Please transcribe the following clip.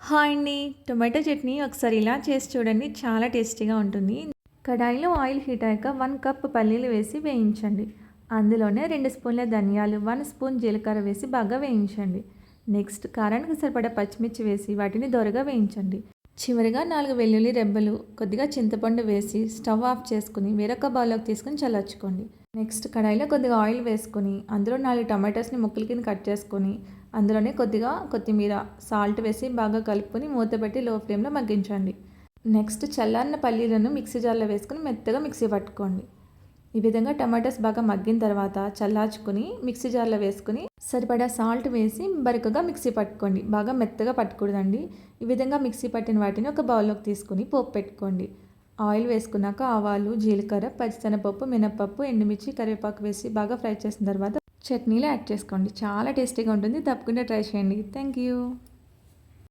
Hi అండి. Tomato chutney ఒకసారి ఇలా చేసి చూడండి. చాలా టేస్టీగా ఉంటుంది. కడాయిలో ఆయిల్ హీట్ అయ్యాక 1 కప్ పల్లీలు వేసి వేయించండి. అందులోనే 2 స్పూన్ల ధనియాలు, 1 స్పూన్ జీలకర్ర వేసి బాగా వేయించండి. నెక్స్ట్ కారానికి సరిపడా పచ్చిమిర్చి వేసి వాటిని దోరగా వేయించండి. చివరిగా 4 వెల్లుల్లి రెబ్బలు, కొద్దిగా చింతపండు వేసి స్టవ్ ఆఫ్ చేసుకుని వేరొక బౌల్లోకి తీసుకుని చల్లార్చుకోండి. నెక్స్ట్ కడాయిలో కొద్దిగా ఆయిల్ వేసుకొని అందులో 4 టమాటోస్ని ముక్కల కింద కట్ చేసుకొని అందులోనే కొద్దిగా కొత్తిమీర, సాల్ట్ వేసి బాగా కలుపుకొని మూత పెట్టి లో ఫ్లేమ్లో మగ్గించండి. నెక్స్ట్ చల్లారిన పల్లీలను మిక్సీ జార్లో వేసుకొని మెత్తగా మిక్సీ పట్టుకోండి. ఈ విధంగా టమాటోస్ బాగా మగ్గిన తర్వాత చల్లార్చుకొని మిక్సీ జార్లో వేసుకొని సరిపడా సాల్ట్ వేసి బరకగా మిక్సీ పట్టుకోండి. బాగా మెత్తగా పట్టకూడదండి. ఈ విధంగా మిక్సీ పట్టిన వాటిని ఒక బౌల్లోకి తీసుకొని పోపు పెట్టుకోండి. ఆయిల్ వేసుకున్నాక ఆవాలు, జీలకర్ర, పచ్చిశనగపప్పు, మినపప్పు, ఎండుమిర్చి, కరివేపాకు వేసి బాగా ఫ్రై చేసిన తర్వాత చట్నీలో యాడ్ చేసుకోండి. చాలా టేస్టీగా ఉంటుంది. తప్పకుండా ట్రై చేయండి. Thank you.